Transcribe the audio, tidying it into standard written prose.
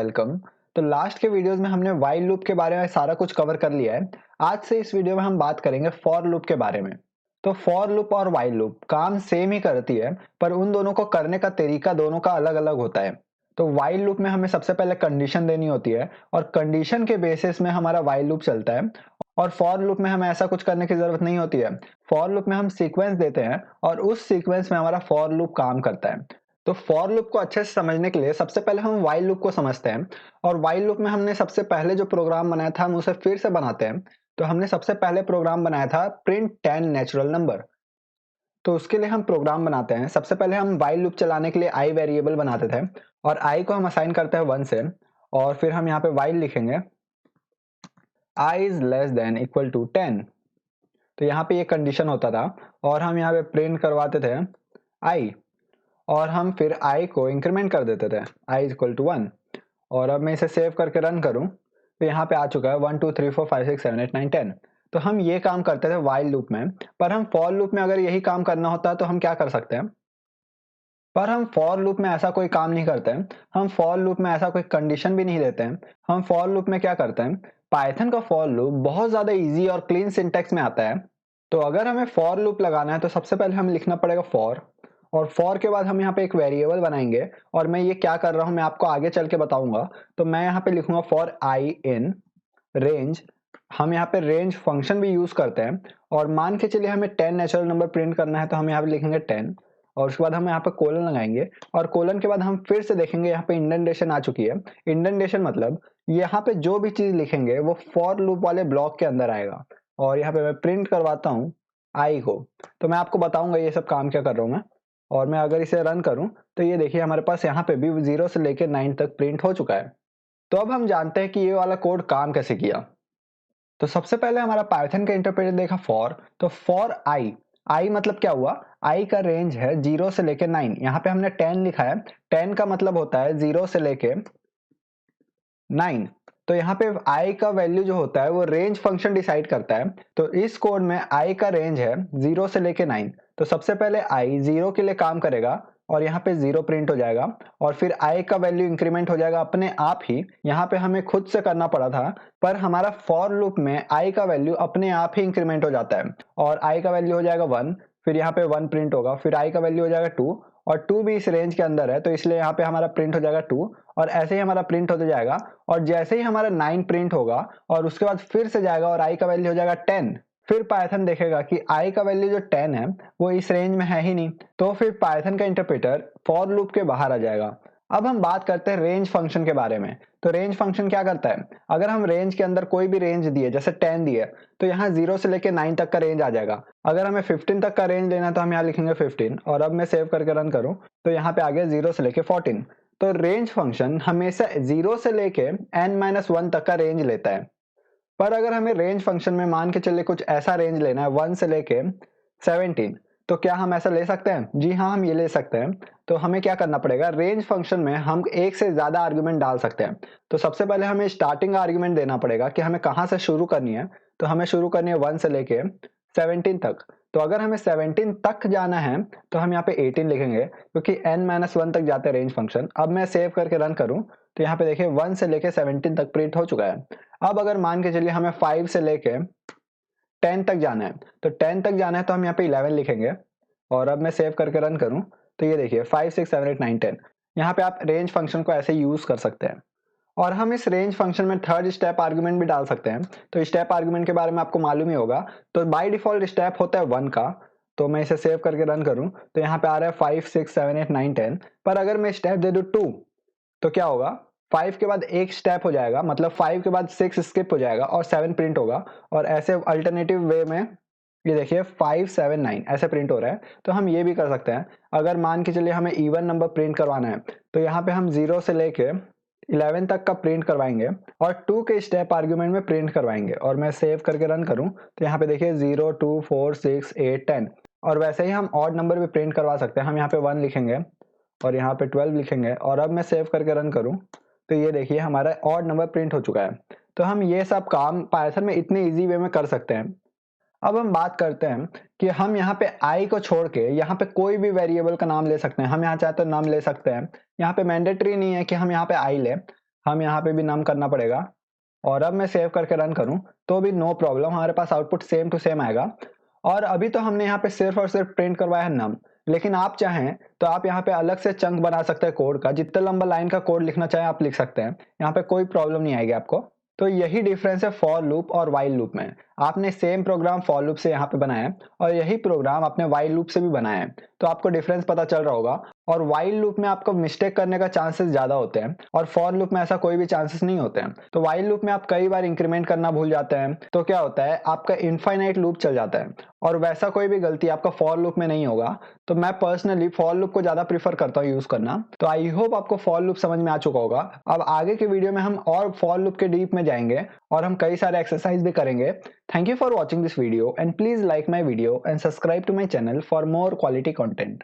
Welcome. तो last के videos में हमने व्हाइल लूप के बारे में सारा कुछ कवर कर लिया है। आज से इस वीडियो में हम बात करेंगे फॉर लूप के बारे में। तो फॉर लूप और व्हाइल लूप काम सेम ही करती है, पर उन दोनों को करने का तरीका दोनों का अलग अलग होता है। तो व्हाइल लूप में हमें सबसे पहले कंडीशन देनी होती है और कंडीशन के बेसिस में हमारा व्हाइल लूप चलता है। और फॉर लूप में हमें ऐसा कुछ करने की जरूरत नहीं होती है। फॉर लूप में हम सीक्वेंस देते हैं और उस सीक्वेंस में हमारा फॉर लूप काम करता है। तो फॉर लूप को अच्छे से समझने के लिए सबसे पहले हम व्हाइल लूप को समझते हैं। और व्हाइल लूप में हमने सबसे पहले जो प्रोग्राम बनाया था हम उसे फिर से बनाते हैं। तो हमने सबसे पहले प्रोग्राम बनाया था प्रिंट 10 नेचुरल नंबर। तो उसके लिए हम प्रोग्राम बनाते हैं। सबसे पहले हम व्हाइल लूप चलाने के लिए आई वेरिएबल बनाते थे और आई को हम असाइन करते हैं 1 से। और फिर हम यहाँ पे व्हाइल लिखेंगे i is less than equal to 10। तो यहाँ पे ये कंडीशन होता था और हम यहाँ पे प्रिंट करवाते थे i और हम फिर i को इंक्रीमेंट कर देते थे i इज इक्वल टू 1। और अब मैं इसे सेव करके रन करूं तो यहाँ पे आ चुका है 1 2 3 4 5 6 7 8 9 10। तो हम ये काम करते थे व्हाइल लूप में। पर हम फॉर लूप में अगर यही काम करना होता है तो हम क्या कर सकते हैं, पर हम फॉर लूप में ऐसा कोई काम नहीं करते हैं। हम फॉर लूप में ऐसा कोई कंडीशन भी नहीं देते हैं। हम फॉर लूप में क्या करते हैं, पाइथन का फॉर लूप बहुत ज्यादा इजी और क्लीन सिंटेक्स में आता है। तो अगर हमें फॉर लूप लगाना है तो सबसे पहले हमें लिखना पड़ेगा फॉर। और फॉर के बाद हम यहाँ पे एक वेरिएबल बनाएंगे और मैं ये क्या कर रहा हूँ मैं आपको आगे चल के बताऊंगा। तो मैं यहाँ पे लिखूंगा फॉर आई इन रेंज। हम यहाँ पे रेंज फंक्शन भी यूज करते हैं। और मान के चलिए हमें 10 नेचुरल नंबर प्रिंट करना है तो हम यहाँ पे लिखेंगे 10 और उसके बाद हम यहाँ पे कोलन लगाएंगे। और कोलन के बाद हम फिर से देखेंगे यहाँ पे इंडेंटेशन आ चुकी है। इंडेंटेशन मतलब यहाँ पे जो भी चीज लिखेंगे वो फॉर लूप वाले ब्लॉक के अंदर आएगा। और यहाँ पे मैं प्रिंट करवाता हूँ आई को। तो मैं आपको बताऊंगा ये सब काम क्या कर रहा हूँ मैं। और मैं अगर इसे रन करूं तो ये देखिए हमारे पास यहाँ पे भी 0 से लेकर 9 तक प्रिंट हो चुका है। तो अब हम जानते हैं कि ये वाला कोड काम कैसे किया। तो सबसे पहले हमारा पाइथन का इंटरप्रेटर देखा फॉर। तो फॉर आई, आई मतलब क्या हुआ, आई का रेंज है 0 से लेके 9। यहाँ पे हमने 10 लिखा है। 10 का मतलब होता है 0 से लेके 9। तो यहाँ पे i का वैल्यू जो होता है वो रेंज फंक्शन डिसाइड करता है। तो इस कोड में i का रेंज है 0 से लेके 9। तो सबसे पहले i 0 के लिए काम करेगा और यहाँ पे 0 प्रिंट हो जाएगा। और फिर i का वैल्यू इंक्रीमेंट हो जाएगा अपने आप ही। यहाँ पे हमें खुद से करना पड़ा था, पर हमारा फॉर लूप में i का वैल्यू अपने आप ही इंक्रीमेंट हो जाता है। और i का वैल्यू हो जाएगा 1, फिर यहाँ पे 1 प्रिंट होगा, फिर i का वैल्यू हो जाएगा 2 और 2 भी इस रेंज के अंदर है तो इसलिए यहाँ पे हमारा प्रिंट हो जाएगा 2। और ऐसे ही हमारा प्रिंट होते जाएगा और जैसे ही हमारा 9 प्रिंट होगा और उसके बाद फिर से जाएगा और i का वैल्यू हो जाएगा 10। फिर पाइथन देखेगा कि i का वैल्यू जो 10 है वो इस रेंज में है ही नहीं, तो फिर पाइथन का इंटरप्रेटर फॉर लूप के बाहर आ जाएगा। अब हम बात करते हैं रेंज फंक्शन के बारे में। तो रेंज फंक्शन क्या करता है, अगर हम रेंज के अंदर कोई भी रेंज दिए जैसे 10 दिए तो यहाँ 0 से लेके 9 तक का रेंज आ जाएगा। अगर हमें 15 तक का रेंज लेना है तो हम यहाँ लिखेंगे 15। और अब मैं सेव करके रन करूं तो यहाँ पे आ गया 0 से लेके 14। तो रेंज फंक्शन हमेशा 0 से लेके n-1 तक का रेंज लेता है। पर अगर हमें रेंज फंक्शन में मान के चलिए कुछ ऐसा रेंज लेना है 1 से लेके 17, तो क्या हम ऐसा ले सकते हैं? जी हाँ, हम ये ले सकते हैं। तो हमें क्या करना पड़ेगा, रेंज फंक्शन में हम एक से ज्यादा आर्गुमेंट डाल सकते हैं। तो सबसे पहले हमें स्टार्टिंग आर्गुमेंट देना पड़ेगा कि हमें कहाँ से शुरू करनी है। तो हमें शुरू करनी है 1 से लेके 17 तक। तो अगर हमें 17 तक जाना है तो हम यहाँ पे 18 लिखेंगे क्योंकि n-1 तक जाते हैं रेंज फंक्शन। अब मैं सेव करके रन करूं तो यहाँ पे देखिए 1 से लेके 17 तक प्रिंट हो चुका है। अब अगर मान के चलिए हमें 5 से लेके 10 तक जाना है, तो 10 तक जाना है तो हम यहाँ पे 11 लिखेंगे। और अब मैं सेव करके रन करूं तो ये देखिए 5 6 7 8 9 10। यहाँ पे आप रेंज फंक्शन को ऐसे यूज कर सकते हैं। और हम इस रेंज फंक्शन में थर्ड स्टेप आर्गुमेंट भी डाल सकते हैं। तो स्टेप आर्गुमेंट के बारे में आपको मालूम ही होगा। तो बाय डिफॉल्ट स्टेप होता है 1 का। तो मैं इसे सेव करके रन करूं तो यहाँ पे आ रहा है 5 6 7 8 9 10। पर अगर मैं स्टेप दे दूं 2 तो क्या होगा, 5 के बाद एक स्टेप हो जाएगा, मतलब 5 के बाद 6 स्किप हो जाएगा और 7 प्रिंट होगा। और ऐसे अल्टरनेटिव वे में ये देखिए 5 7 9 ऐसे प्रिंट हो रहा है। तो हम ये भी कर सकते हैं, अगर मान के चलिए हमें इवन नंबर प्रिंट करवाना है तो यहाँ पे हम 0 से लेके 11 तक का प्रिंट करवाएंगे और 2 के स्टेप आर्गुमेंट में प्रिंट करवाएंगे। और मैं सेव करके रन करूं तो यहाँ पे देखिए 0 2 4 6 8 10। और वैसे ही हम ऑड नंबर भी प्रिंट करवा सकते हैं। हम यहाँ पे 1 लिखेंगे और यहाँ पे 12 लिखेंगे और अब मैं सेव करके रन करूं तो ये देखिए हमारा ऑड नंबर प्रिंट हो चुका है। तो हम ये सब काम पाइथन में इतने इजी वे में कर सकते हैं। अब हम बात करते हैं कि हम यहाँ पे i को छोड़ के यहाँ पे कोई भी वेरिएबल का नाम ले सकते हैं। हम यहाँ चाहे तो नाम ले सकते हैं, यहाँ पे मैंडेटरी नहीं है कि हम यहाँ पे i लें। हम यहाँ पे भी नम करना पड़ेगा और अब मैं सेव करके रन करूँ तो भी नो प्रॉब्लम, हमारे पास आउटपुट सेम टू सेम आएगा। और अभी तो हमने यहाँ पे सिर्फ और सिर्फ प्रिंट करवाया है नम, लेकिन आप चाहें तो आप यहाँ पे अलग से चंक बना सकते हैं कोड का, जितना लंबा लाइन का कोड लिखना चाहें आप लिख सकते हैं, यहाँ पे कोई प्रॉब्लम नहीं आएगी आपको। तो यही डिफरेंस है फॉर लूप और वाइल लूप में। आपने सेम प्रोग्राम फॉर लूप से यहाँ पे बनाया है और यही प्रोग्राम आपने वाइल लूप से भी बनाया है, तो आपको डिफरेंस पता चल रहा होगा। और वाइल लूप में आपको मिस्टेक करने का चांसेस ज्यादा होते हैं और फॉर लूप में ऐसा कोई भी चांसेस नहीं होते हैं। तो वाइल लूप में आप कई बार इंक्रीमेंट करना भूल जाते हैं, तो क्या होता है आपका इनफाइनाइट लूप चल जाता है और वैसा कोई भी गलती आपका फॉर लूप में नहीं होगा। तो मैं पर्सनली फॉर लूप को ज्यादा प्रीफर करता हूँ यूज करना। तो आई होप आपको फॉर लूप समझ में आ चुका होगा। अब आगे के वीडियो में हम और फॉर लूप के डीप में जाएंगे और हम कई सारे एक्सरसाइज भी करेंगे। Thank you for watching this video and please like my video and subscribe to my channel for more quality content.